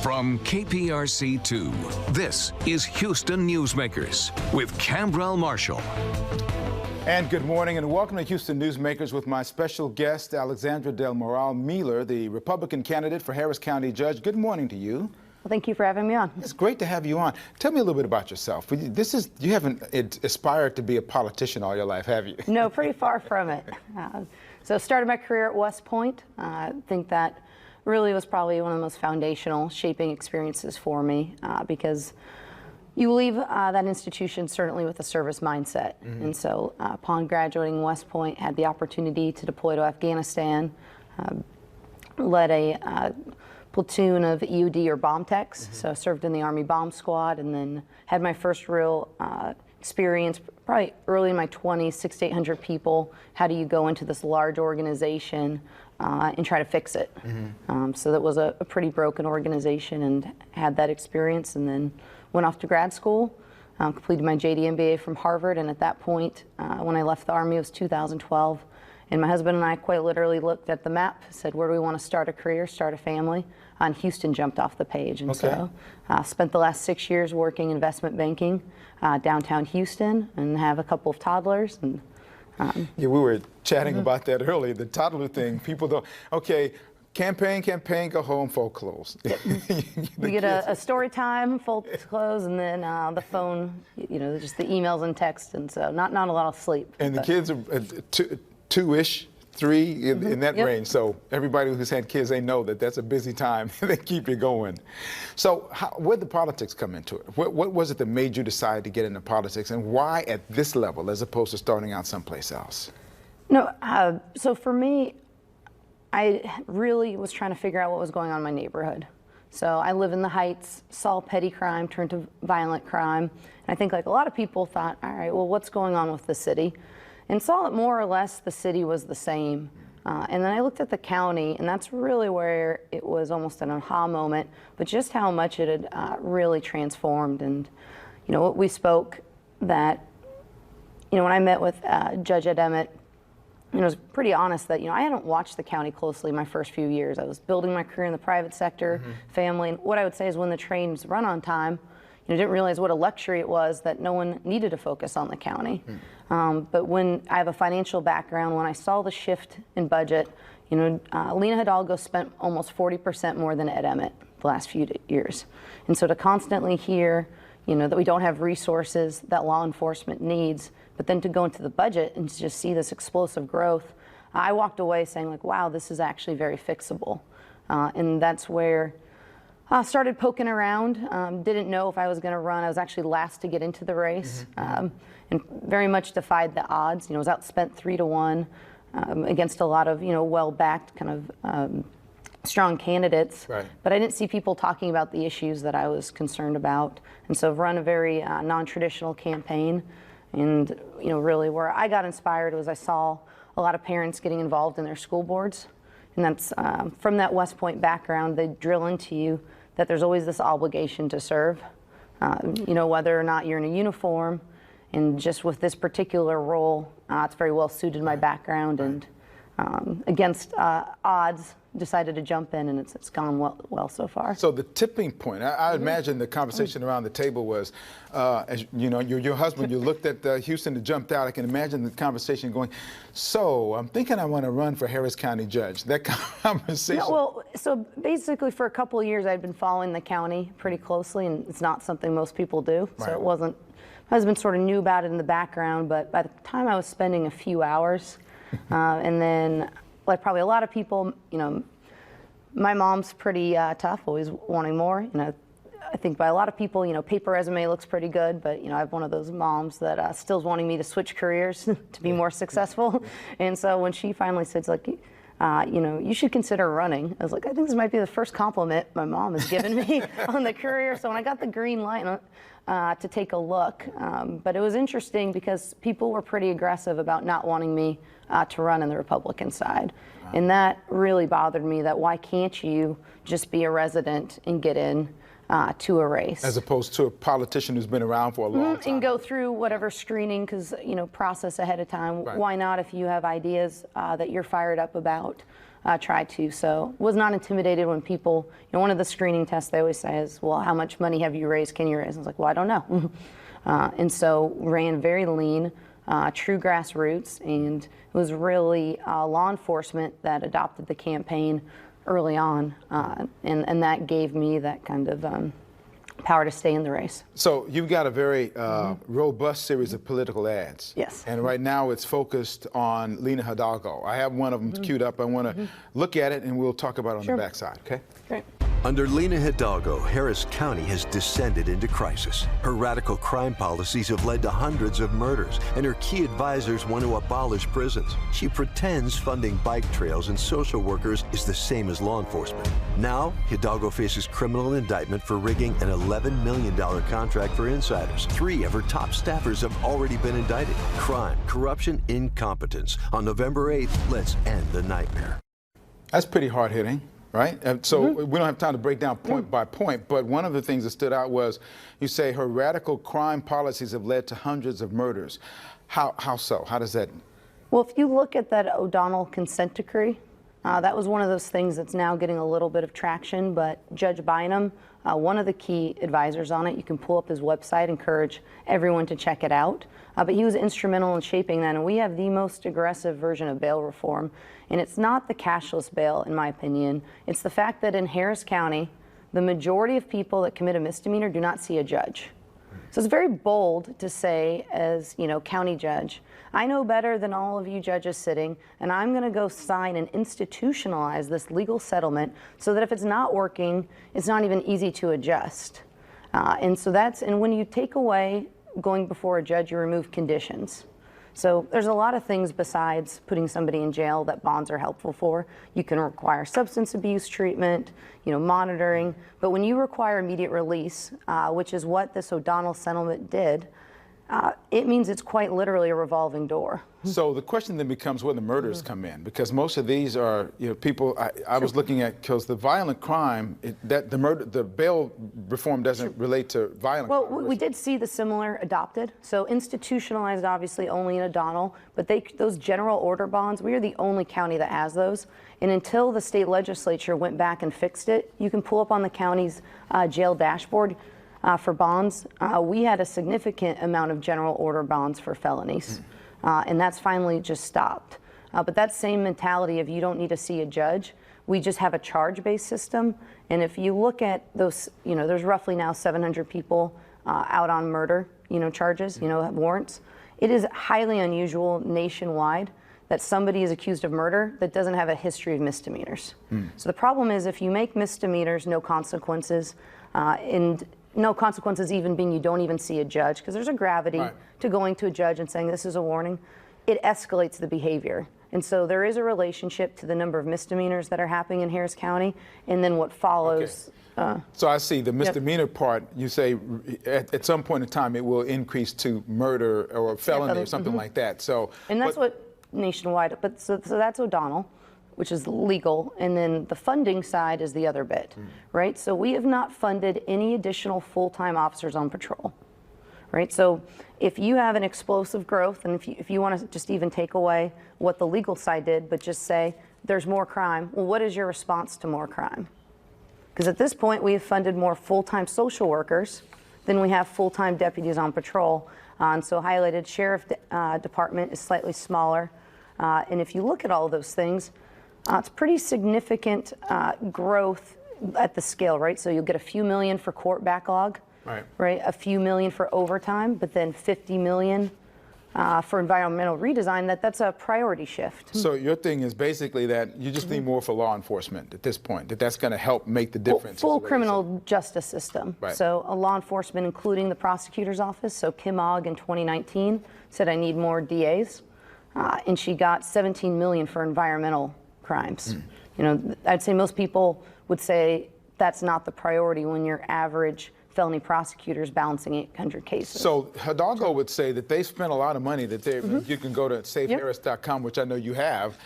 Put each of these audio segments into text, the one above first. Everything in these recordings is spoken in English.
From KPRC2, this is Houston Newsmakers with Cambrell Marshall. And good morning and welcome to Houston Newsmakers with my special guest, Alexandra Del Moral Mealer, the Republican candidate for Harris County Judge. Good morning to you. Well, thank you for having me on. It's great to have you on. Tell me a little bit about yourself. You haven't aspired to be a politician all your life, have you? No, pretty far from it. So started my career at West Point. I think that really was probably one of the most foundational shaping experiences for me because you leave that institution certainly with a service mindset. Mm-hmm. And so upon graduating West Point, had the opportunity to deploy to Afghanistan, led a platoon of EOD or bomb techs. Mm-hmm. So I served in the Army bomb squad and then had my first real experience probably early in my 20s, 600 to 800 people. How do you go into this large organization and try to fix it? Mm-hmm. So that was a pretty broken organization and had that experience, and then went off to grad school, completed my JD MBA from Harvard, and at that point, when I left the Army, it was 2012, and my husband and I quite literally looked at the map, said, where do we want to start a career, start a family? And Houston jumped off the page, and so spent the last 6 years working investment banking downtown Houston, and have a couple of toddlers. And yeah, we were chatting about that earlier, the toddler thing. People don't, campaign, go home, fold clothes. Yep. You get a story time, fold clothes, and then the phone, just the emails and texts, and so not a lot of sleep. And the kids are two-ish, three, in that range. So everybody who's had kids, they know that that's a busy time. They keep you going. So where'd the politics come into it? What was it that made you decide to get into politics, and why at this level as opposed to starting out someplace else? No, so for me, I really was trying to figure out what was going on in my neighborhood. So I live in the Heights, saw petty crime turn to violent crime. And I think like a lot of people thought, all right, well, what's going on with the city? And saw that more or less the city was the same. And then I looked at the county, and that's really where it was almost an aha moment, but just how much it had really transformed. And, we spoke that, when I met with Judge Ed Emmett, I was pretty honest that, I hadn't watched the county closely my first few years. I was building my career in the private sector, family, and what I would say is when the trains run on time, didn't realize what a luxury it was that no one needed to focus on the county. But when I have a financial background, when I saw the shift in budget, Lena Hidalgo spent almost 40% more than Ed Emmett the last few years. And so to constantly hear, that we don't have resources that law enforcement needs, but then to go into the budget and to just see this explosive growth, I walked away saying like, wow, this is actually very fixable. And that's where I started poking around, didn't know if I was going to run. I was actually last to get into the race, and very much defied the odds. I was outspent 3-1 against a lot of, well-backed kind of strong candidates. Right. But I didn't see people talking about the issues that I was concerned about. And so I've run a very non-traditional campaign. And, really where I got inspired was I saw a lot of parents getting involved in their school boards. And that's from that West Point background, they drill into you that there's always this obligation to serve, whether or not you're in a uniform. And just with this particular role, it's very well suited my background, and against odds, decided to jump in, and it's gone well so far. So the tipping point, I imagine the conversation around the table was, as your husband, you looked at Houston and jumped out. I can imagine the conversation going, so I'm thinking I want to run for Harris County Judge. That conversation. No, well, so basically for a couple of years, I'd been following the county pretty closely, and it's not something most people do. Right. So it wasn't, my husband sort of knew about it in the background, but by the time I was spending a few hours, and then like probably a lot of people, my mom's pretty tough, always wanting more. I think by a lot of people, paper resume looks pretty good, but I have one of those moms that still's wanting me to switch careers to be more successful. And so when she finally said, like, you should consider running, I was like, I think this might be the first compliment my mom has given me on the career. So when I got the green light to take a look, but it was interesting because people were pretty aggressive about not wanting me to run in the Republican side. Wow. And that really bothered me, that why can't you just be a resident and get in to a race? As opposed to a politician who's been around for a long time. And go through whatever screening, process ahead of time. Right. Why not, if you have ideas that you're fired up about, try to. So was not intimidated when people, one of the screening tests they always say is, well, how much money have you raised, can you raise? I was like, well, I don't know. And so ran very lean, true grassroots, and it was really law enforcement that adopted the campaign early on, and that gave me that kind of power to stay in the race. So you've got a very robust series of political ads. Yes. And right now it's focused on Lina Hidalgo. I have one of them queued up. I want to look at it and we'll talk about it on the backside, okay? Great. Under Lina Hidalgo, Harris County has descended into crisis. Her radical crime policies have led to hundreds of murders, and her key advisors want to abolish prisons. She pretends funding bike trails and social workers is the same as law enforcement. Now, Hidalgo faces criminal indictment for rigging an $11 million contract for insiders. 3 of her top staffers have already been indicted. Crime, corruption, incompetence. On November 8th, let's end the nightmare. That's pretty hard-hitting. Right? So we don't have time to break down point by point, but one of the things that stood out was you say her radical crime policies have led to hundreds of murders. How so? How does that? Well, if you look at that O'Donnell consent decree, that was one of those things that's now getting a little bit of traction, but Judge Bynum, one of the key advisors on it, you can pull up his website, encourage everyone to check it out. But he was instrumental in shaping that, and we have the most aggressive version of bail reform. And it's not the cashless bail, in my opinion. It's the fact that in Harris County, the majority of people that commit a misdemeanor do not see a judge. So it's very bold to say, as county judge, I know better than all of you judges sitting, and I'm going to go sign and institutionalize this legal settlement so that if it's not working, it's not even easy to adjust. And when you take away going before a judge, you remove conditions. So there's a lot of things besides putting somebody in jail that bonds are helpful for. You can require substance abuse treatment, monitoring, but when you require immediate release, which is what this O'Donnell settlement did, it means it's quite literally a revolving door. So the question then becomes where the murders come in, because most of these are, people. I was looking at, because the violent crime, the bail reform doesn't relate to violent crime. Well, we did see the similar adopted. So institutionalized, obviously, only in O'Donnell, but those general order bonds, we are the only county that has those. And until the state legislature went back and fixed it, you can pull up on the county's jail dashboard. For bonds, we had a significant amount of general order bonds for felonies, and that's finally just stopped. But that same mentality of you don't need to see a judge, we just have a charge-based system. And if you look at those, there's roughly now 700 people out on murder, charges, warrants. It is highly unusual nationwide that somebody is accused of murder that doesn't have a history of misdemeanors. So the problem is if you make misdemeanors no consequences, and no consequences even being you don't even see a judge, because there's a gravity to going to a judge and saying this is a warning, it escalates the behavior. And so there is a relationship to the number of misdemeanors that are happening in Harris County and then what follows. So I see the misdemeanor part, you say at some point in time it will increase to murder or felony or something like that. So, and that's what nationwide, but so that's O'Donnell, which is legal, and then the funding side is the other bit, right? So we have not funded any additional full-time officers on patrol, right? So if you have an explosive growth, and if you want to just even take away what the legal side did, but just say there's more crime, well, what is your response to more crime? Because at this point, we have funded more full-time social workers than we have full-time deputies on patrol. And so highlighted sheriff department is slightly smaller. And if you look at all of those things, it's pretty significant growth at the scale, right? So you'll get a few million for court backlog, right? A few million for overtime, but then 50 million for environmental redesign. That's a priority shift. So your thing is basically that you just need more for law enforcement at this point, that's going to help make the difference. Full criminal justice system. So a law enforcement, including the prosecutor's office. So Kim Ogg in 2019 said, I need more DAs. And she got 17 million for environmental crimes. I'd say most people would say that's not the priority when your average felony prosecutor is balancing 800 cases. So Hidalgo would say that they spent a lot of money that you can go to safeharris.com, which I know you have,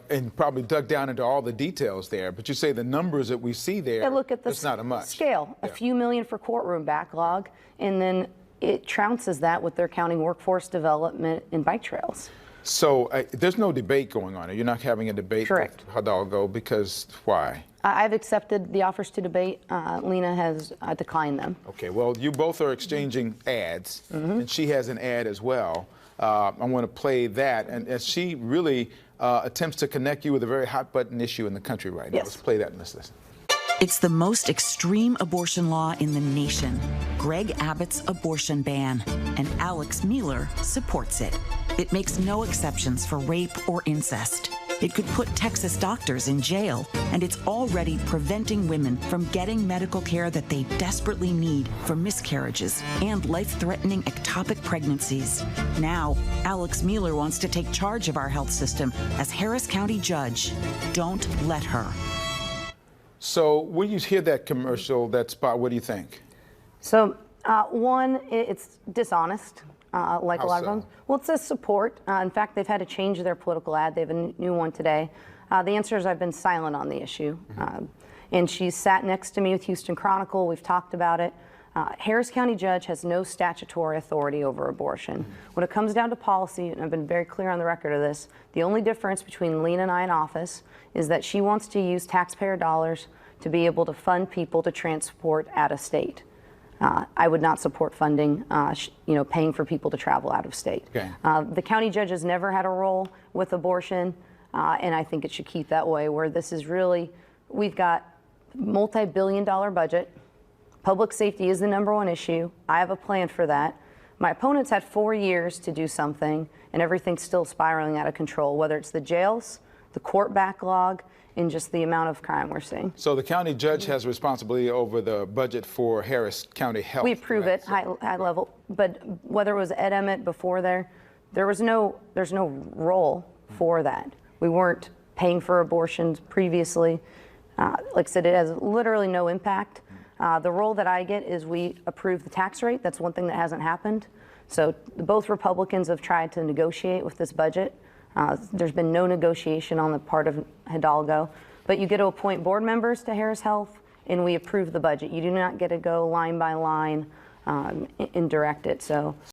and probably dug down into all the details there. But you say the numbers that we see there, look at the it's not much. Scale, a few million for courtroom backlog, and then it trounces that with their counting workforce development and bike trails. So there's no debate going on. You're not having a debate Correct. with Hidalgo because why? I've accepted the offers to debate. Lena has declined them. Okay, well, you both are exchanging ads, and she has an ad as well. I want to play that, and as she really attempts to connect you with a very hot button issue in the country right now. Yes. Let's play that and let's listen. It's the most extreme abortion law in the nation, Greg Abbott's abortion ban, and Alex Mealer supports it. It makes no exceptions for rape or incest. It could put Texas doctors in jail, and it's already preventing women from getting medical care that they desperately need for miscarriages and life-threatening ectopic pregnancies. Now, Alex Mealer wants to take charge of our health system as Harris County judge. Don't let her. So when you hear that commercial, that spot, what do you think? So, one, it's dishonest, like How a lot so? of them. Well, it says support. In fact, they've had to change their political ad. They have a new one today. The answer is I've been silent on the issue. And she's sat next to me with Houston Chronicle. We've talked about it. Harris County judge has no statutory authority over abortion. When it comes down to policy, and I've been very clear on the record of this, the only difference between Lena and I in office is that she wants to use taxpayer dollars to be able to fund people to transport out of state. I would not support funding, paying for people to travel out of state. Okay. The county judge has never had a role with abortion, and I think it should keep that way, where this is really, we've got multi-billion-dollar budget. Public safety is the #1 issue. I have a plan for that. My opponents had 4 years to do something, and everything's still spiraling out of control, whether it's the jails, the court backlog, and just the amount of crime we're seeing. So the county judge has responsibility over the budget for Harris County Health. We approve it high level, but whether it was Ed Emmett before there's no role for that. We weren't paying for abortions previously. Like I said, it has literally no impact. The role that I get is we approve the tax rate. That's one thing that hasn't happened. So both Republicans have tried to negotiate with this budget. There's been no negotiation on the part of Hidalgo, but you get to appoint board members to Harris Health, and we approve the budget. You do not get to go line by line and direct it. So